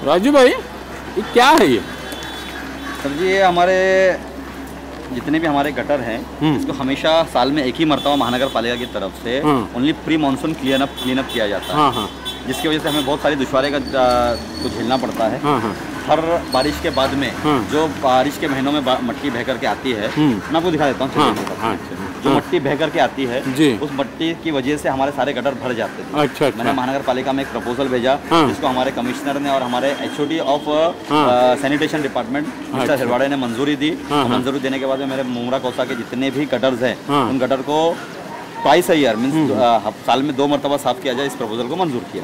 राजू भाई, ये क्या है ये? सर जी, ये हमारे जितने भी हमारे गटर हैं इसको हमेशा साल में एक ही मरतबा महानगर पालिका की तरफ से only pre monsoon clean up किया जाता है। जिसकी वजह से हमें बहुत सारी दुश्वारी को झेलना पड़ता है। हर बारिश के बाद में जो बारिश के महीनों में मट्टी बह करके आती है, मैं आपको दिखा देता हूँ। जो मट्टी बह करके आती है उस मट्टी की वजह से हमारे सारे गटर भर जाते थे। अच्छा। मैंने महानगर पालिका में एक प्रपोजल भेजा जिसको हमारे कमिश्नर ने और हमारे HOD of sanitation department mister Hirwade ने मंजूरी दी। मंजूरी देने के बाद में मेरे मुमरा कौसा के जितने भी गटर्स हैं उन गटर को ट्वाइस अ ईयर मीन्स साल में 2 मरतबा साफ किया जाए, इस प्रपोजल को मंजूर किया।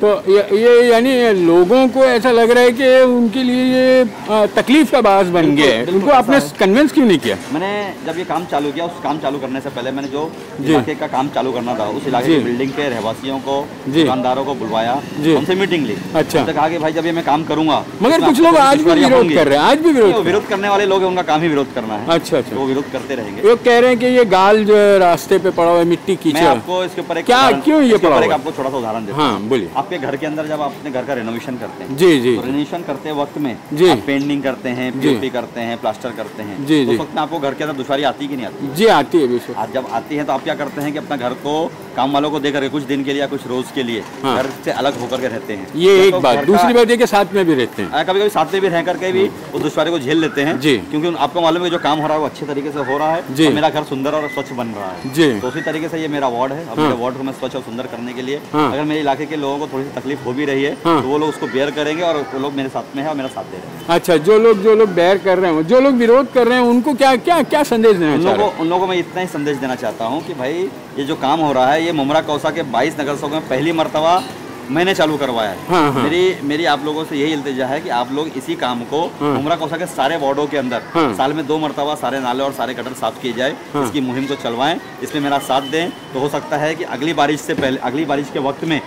तो ये यानी लोगों को ऐसा लग रहा है कि उनके लिए ये तकलीफ का बास बन गया है। उनको आपने कन्विंस क्यों नहीं किया? मैंने जब ये काम चालू किया, उस काम चालू करने से पहले मैंने जो इलाके का काम चालू करना था उस इलाके की बिल्डिंग के रहवासियों को, दुकानदारों को बुलवाया, उनसे मीटिंग ली। अच्छा। उनसे कहा कि भाई जब ये मैं काम करूंगा, मगर कुछ लोग आज भी विरोध कर रहे हैं। आज भी विरोध करने वाले लोग हैं, उनका काम ही विरोध करना है। अच्छा अच्छा, वो विरोध करते रहेंगे। लोग कह रहे हैं कि ये गाल जो रास्ते पे पड़ा हुआ है, मिट्टी कीचड़, मैं आपको इसके ऊपर क्या क्यों ये पड़ा हुआ है आपको छोटा सा उदाहरण देता हूं। हाँ बोलिए। आपके घर के अंदर जब अपने घर का रेनोवेशन करते हैं, जी जी, तो रेनोवेशन करते वक्त में आप पेंटिंग करते हैं, POP करते हैं, प्लास्टर करते हैं, जी जी, उस वक्त में आपको घर के अंदर दुश्वारी आती कि नहीं आती? जी आती है। आज जब आती है तो आप क्या करते हैं कि अपना घर को काम वालों को देकर कुछ दिन के लिए या कुछ रोज के लिए घर से अलग होकर के रहते हैं। ये एक बात। दूसरी बात ये कि साथ में भी रहते हैं, कभी कभी साथ में भी रह करके भी उस दुश्वारी को झेल लेते हैं जी, क्योंकि आपको मालूम है जो काम हो रहा है वो अच्छे तरीके से हो रहा है जी, मेरा घर सुंदर और स्वच्छ बन रहा है जी। तो उसी तरीके से ये मेरा वार्ड है। अब मेरे वार्ड को मैं स्वच्छ और सुंदर करने के लिए अगर मेरे इलाके के लोगों को थोड़ी सी तकलीफ हो भी रही है तो वो लोग उसको बेयर करेंगे और वो लोग मेरे साथ में है और मेरा साथ दे रहे हैं। अच्छा, जो लोग बेयर कर रहे हैं, जो लोग विरोध कर रहे हैं, उनको क्या क्या क्या संदेश देना चाहते हैं? उन लोगों को मैं इतना ही संदेश देना चाहता हूँ कि भाई ये जो काम हो रहा है ये मुमरा कौसा के 22 नगर सेवकों में पहली मरतबा मैंने चालू करवाया है। हाँ, हाँ। मेरी आप लोगों से यही इल्तिजा है कि आप लोग इसी काम को मुमरा कौसा के सारे वार्डों के अंदर साल में 2 मरतबा सारे नाले और सारे गटर साफ किए जाए, इसकी मुहिम को चलवाएं, इसमें मेरा साथ दें। तो हो सकता है कि अगली बारिश से पहले, अगली बारिश के वक्त में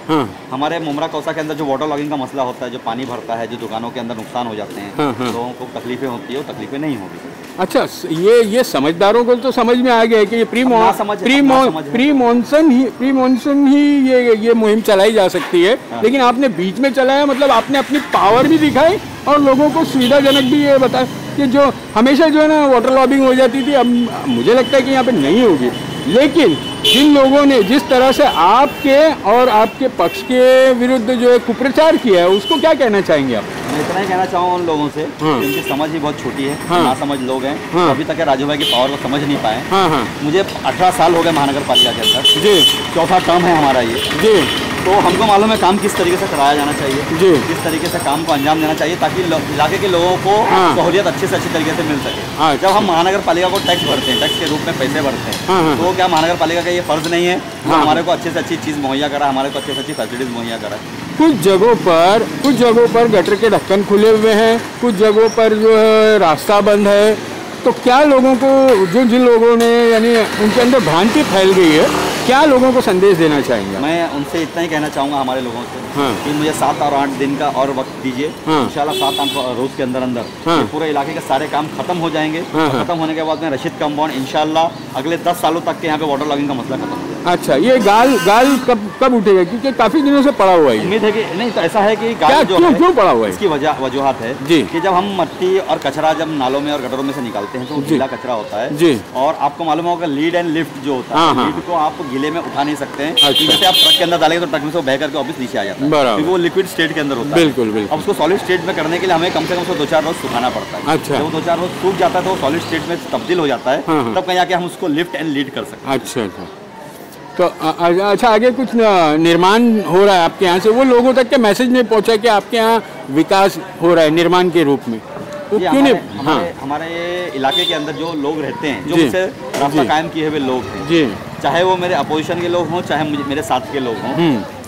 हमारे मुमरा कौसा के अंदर जो वाटर लॉगिंग का मसला होता है, जो पानी भरता है, जो दुकानों के अंदर नुकसान हो जाते हैं, लोगों को तकलीफें होती है, वो तकलीफें नहीं होगी। अच्छा, ये समझदारों को तो समझ में आ गया है कि ये प्री मॉनसून ही ये मुहिम चलाई जा सकती है। लेकिन आपने बीच में चलाया, मतलब आपने अपनी पावर भी दिखाई और लोगों को सुविधाजनक भी ये बताया कि जो हमेशा जो है ना वाटर लॉबिंग हो जाती थी, अब मुझे लगता है कि यहाँ पे नहीं होगी। लेकिन जिन लोगों ने जिस तरह से आपके और आपके पक्ष के विरुद्ध जो है कुप्रचार किया है, उसको क्या कहना चाहेंगे आप? मैं इतना ही कहना चाहूँगा उन लोगों से जिनकी समझ ही बहुत छोटी है, ना समझ लोग हैं, अभी तक राजू भाई की पावर को समझ नहीं पाए। मुझे 18 साल हो गए महानगर पालिका के अंदर जी, 4था टर्म है हमारा ये जी। तो हमको मालूम है काम किस तरीके से कराया जाना चाहिए जी, किस तरीके से काम को अंजाम देना चाहिए ताकि इलाके के लोगों को सहूलियत अच्छे से अच्छी तरीके से मिल सके। जब हम महानगर पालिका को टैक्स भरते हैं, टैक्स के रूप में पैसे भरते हैं, तो क्या महानगर पालिका का ये फर्ज नहीं है हमारे को अच्छे से अच्छी चीज़ मुहैया करा, हमारे को अच्छे से अच्छी फैसिलिटीज मुहैया करा? कुछ जगहों पर गटर के ढक्कन खुले हुए हैं, कुछ जगहों पर जो है रास्ता बंद है। तो क्या लोगों को, जिन लोगों ने यानी उनके अंदर भ्रांति फैल गई है, क्या लोगों को संदेश देना चाहेंगे? मैं उनसे इतना ही कहना चाहूँगा हमारे लोगों से कि मुझे 7 और 8 दिन का और वक्त दीजिए। इंशाल्लाह 7-8 रोज के अंदर पूरे इलाके के सारे काम खत्म हो जाएंगे। खत्म होने के बाद में रशीद कंपाउंड इंशाल्लाह अगले 10 सालों तक के यहाँ पे वाटर लॉगिंग का मसला खत्म हो जाएगा। अच्छा, ये गाल कब उठेगा? क्योंकि काफी दिनों से पड़ा हुआ है। उम्मीद है कि नहीं, तो ऐसा है कि गाल क्यों पड़ा हुआ है, इसकी वजूहत है कि जब हम मट्टी और कचरा जब नालों में और गटरों में से निकालते हैं तो गीला कचरा होता है जी। और आपको मालूम होगा लीड एंड लिफ्ट जो होता है, लीड को आप गीले में उठा नहीं सकते हैं। जैसे आप ट्रक के अंदर डालेंगे तो ट्रक में से बह करके वापस नीचे आ जाता है, क्योंकि वो लिक्विड स्टेट के अंदर होता है। बिल्कुल बिल्कुल। अब उसको सॉलिड स्टेट में करने के लिए हमें कम से कम 2-4 रोज सुखाना पड़ता है। अच्छा। जब वो 2-4 रोज सूख जाता है तो सॉलिड स्टेट में तब्दील हो जाता है, तब कहीं आके हम उसको लिफ्ट एंड लीड कर सकते हैं। अच्छा अच्छा। तो अच्छा, आगे कुछ निर्माण हो रहा है आपके यहाँ से, वो लोगों तक के मैसेज नहीं पहुँचा कि आपके यहाँ विकास हो रहा है निर्माण के रूप में? तो क्यों नहीं? हमारे इलाके के अंदर जो लोग रहते हैं, जो मुझसे रास्ता कायम किए हुए लोग हैं जी, चाहे वो मेरे अपोजिशन के लोग हों, चाहे मेरे साथ के लोग हों,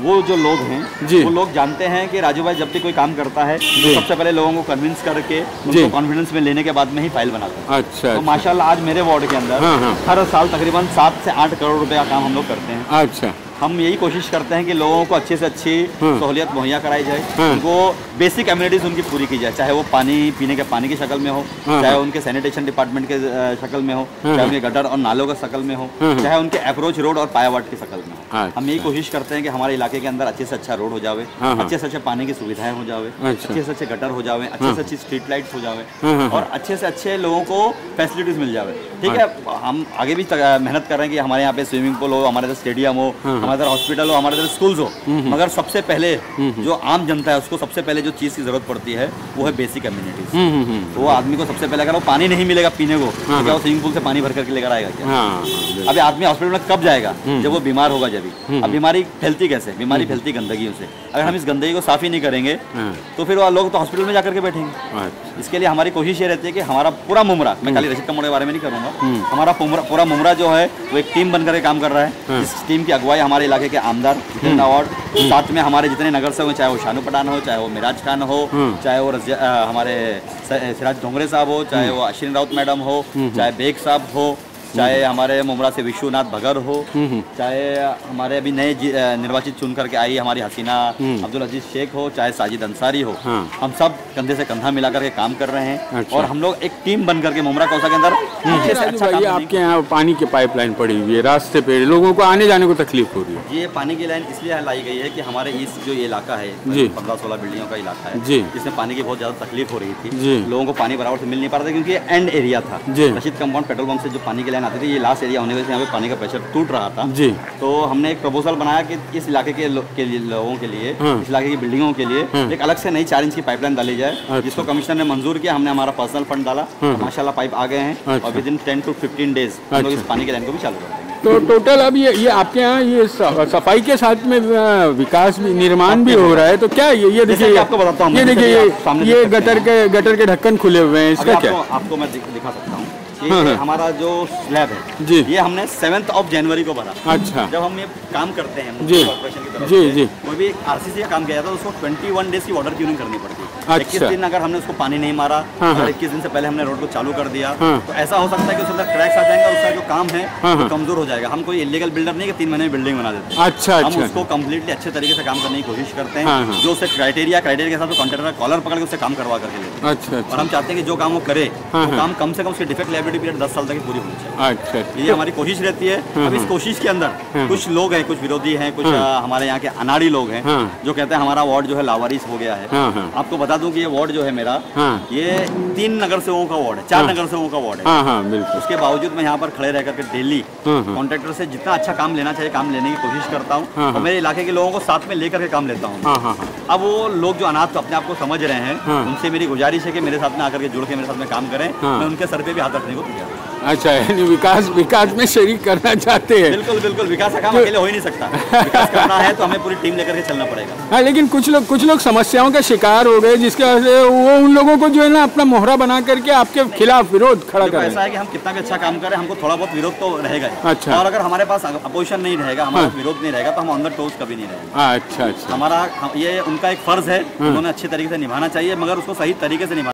वो जो लोग हैं वो लोग जानते हैं कि राजू भाई जब भी कोई काम करता है तो सबसे पहले लोगों को कन्विंस करके उनको कॉन्फिडेंस में लेने के बाद में ही फाइल बनाता है। अच्छा। तो माशाल्लाह आज मेरे वार्ड के अंदर हर साल तकरीबन 7 से 8 करोड़ रुपए का काम हम लोग करते हैं। अच्छा। हम यही कोशिश करते हैं कि लोगों को अच्छे से अच्छी सहूलियत मुहैया कराई जाए, उनको बेसिक एमिनिटीज उनकी पूरी की जाए, चाहे वो पानी पीने के पानी की शक्ल में हो, चाहे उनके सैनिटेशन डिपार्टमेंट के शक्ल में हो, चाहे उनके गटर और नालों के शक्ल में हो, चाहे उनके अप्रोच रोड और पायावाट की शक्ल में हो। हम यही कोशिश करते हैं कि हमारे इलाके के अंदर अच्छे से अच्छा रोड हो जावे, अच्छे से अच्छे पानी की सुविधाएं हो जावे, अच्छे से अच्छे गटर हो जावे, अच्छे से अच्छी स्ट्रीट लाइट्स हो जावे और अच्छे से अच्छे लोगों को फैसिलिटीज मिल जावे। ठीक है, हम आगे भी मेहनत कर रहे हैं कि हमारे यहाँ पे स्विमिंग पूल हो, हमारे इधर स्टेडियम हो, हमारे इधर हॉस्पिटल हो, हमारे इधर स्कूल्स हो, मगर सबसे पहले जो आम जनता है उसको सबसे पहले जो चीज़ की जरूरत पड़ती है वो है बेसिक एमिनिटीज। वो आदमी को सबसे पहले अगर वो पानी नहीं मिलेगा पीने को तो क्या वो स्विमिंग पूल से पानी भर करके लेकर आएगा क्या? अभी आदमी हॉस्पिटल में कब जाएगा? जब वो बीमार होगा जब ही। अब बीमारी फैलती कैसे? बीमारी फैलती गंदगियों से। अगर हम इस गंदगी को साफ ही नहीं करेंगे तो फिर वो लोग तो हॉस्पिटल में जाकर के बैठेंगे। इसके लिए हमारी कोशिश ये रहती है कि हमारा पूरा मुमरा, मैं खाली रशीद कमोड़ के बारे में नहीं करूँगा, हमारा पूरा मुमरा जो है वो एक टीम बनकर के काम कर रहा है। इस टीम की अगुवाई हमारे इलाके के आमदार जितेंद्र अवार्ड, साथ में हमारे जितने नगर से हो, चाहे वो शानू पठान हो, चाहे वो मिराज खान हो, चाहे वो हमारे सिराज ढोंगरे साहब हो, चाहे वो अश्विन राउत मैडम हो, चाहे बेग साहब हो, चाहे हमारे मुमरा से विश्वनाथ भगर हो, चाहे हमारे अभी नए निर्वाचित चुन करके आई हमारी हसीना अब्दुल अजीज शेख हो, चाहे साजिद अंसारी हो, हम सब कंधे से कंधा मिला करके काम कर रहे हैं। और हम लोग एक टीम बन करके मुमरा कौसा के अंदर अच्छे से अच्छा काम। आपके यहाँ पानी की पाइपलाइन पड़ी हुई है, रास्ते पे लोगों को आने जाने को तकलीफ हो रही है। ये पानी की लाइन इसलिए लाई गई है कि हमारे इस जो ये इलाका है 15-16 बिल्डिंगों का इलाका है जिसमें पानी की बहुत ज्यादा तकलीफ हो रही थी। लोगों को पानी बराबर से मिल नहीं पा रहा था क्योंकि एंड एरिया था। रशीद कंपाउंड पेट्रोल पंप से जो पानी की लाइन आती थी ये लास्ट एरिया होने की वजह से यहाँ पे पानी का प्रेशर टूट रहा था जी। तो हमने एक प्रपोजल बनाया कि इस इलाके के लोगों के लिए, इस इलाके की बिल्डिंगों के लिए एक अलग से नई 4 इंच की पाइपलाइन डाली जाए, जिसको कमिश्नर ने मंजूर किया। हमने हमारा पर्सनल फंड डाला, माशाल्लाह पाइप आ गए हैं और विद इन 10 to 15 डेज हम लोग इस पानी की लाइन को भी चालू कर देंगे। तो टोटल अब ये आपके यहाँ ये सफाई के साथ में विकास भी, निर्माण भी हो रहा है, तो क्या ये देखिए, आपको बताता हूँ, ये देखिए ये गटर के ढक्कन खुले हुए हैं, इसका क्या? आपको मैं दिखा सकता हूँ। ये हमारा जो स्लैब है जी, ये हमने 7 जनवरी को भरा। अच्छा, जब हम ये काम करते हैं जी कॉर्पोरेशन की तरफ जी, कोई भी आरसीसी का काम किया जाता है उसको 21 डेज की वाटर क्यूरिंग करनी पड़ती है। 21 दिन अगर हमने उसको पानी नहीं मारा, अगर 21 दिन से पहले हमने रोड को चालू कर दिया तो ऐसा हो सकता है कि उसके अंदर क्रैक्स आ जाएंगे, उसका जो काम है वो कमजोर हो जाएगा। हम कोई इलीगल बिल्डर नहीं कि 3 महीने में बिल्डिंग बना देते हैं। अच्छा, हम उसको कम्प्लीटली अच्छे तरीके से काम करने की कोशिश करते हैं, जो उससे क्राइटेरिया के हिसाब से कॉन्ट्रैक्टर कॉलर पकड़ के उससे काम करवा करके लेते हैं। अच्छा, और हम चाहते हैं कि जो काम वो करे वो काम कम से कम उसकी डिफेक्ट लायबिलिटी पीरियड 10 साल तक पूरी होनी चाहिए। अच्छा, ये हमारी कोशिश रहती है। अब इस कोशिश के अंदर कुछ लोग हैं, कुछ विरोधी हैं, कुछ हमारे यहाँ के अनाड़ी लोग हैं जो कहते हैं हमारा वार्ड जो है लावारिस हो गया है। आपको बता दूं कि ये वार्ड जो है मेरा, ये 3 नगर सेवकों का वार्ड है, 4 नगर सेवकों का वार्ड है। उसके बावजूद मैं यहाँ पर खड़े रह करके डेली कॉन्ट्रैक्टर से जितना अच्छा काम लेना चाहिए काम लेने की कोशिश करता हूँ और मेरे इलाके के लोगों को साथ में लेकर के काम लेता हूँ। अब वो लोग जो अनाथ अपने आप को समझ रहे हैं, उनसे मेरी गुजारिश है कि मेरे साथ में आकर के जुड़ के मेरे साथ में काम करें। मैं उनके सर पे भी हाथ रखने को तैयार हूँ। अच्छा, यानी विकास में शरीक करना चाहते हैं। बिल्कुल बिल्कुल, विकास का काम अकेले हो ही नहीं सकता। विकास करना है तो हमें पूरी टीम लेकर के चलना पड़ेगा। हाँ, लेकिन कुछ लोग समस्याओं का शिकार हो गए, जिसके वजह से वो उन लोगों को जो है ना अपना मोहरा बना करके आपके खिलाफ विरोध खड़ा कर रहे हैं। ऐसा है कि हम कितना भी अच्छा काम करें, हमको थोड़ा बहुत विरोध तो रहेगा। अच्छा, और अगर हमारे पास अपोजिशन नहीं रहेगा, हमारा विरोध नहीं रहेगा तो हम अंदर टोस कभी नहीं रहेगा। अच्छा, हमारा ये उनका एक फर्ज है, उन्होंने अच्छे तरीके से निभाना चाहिए, मगर उसको सही तरीके से निभाना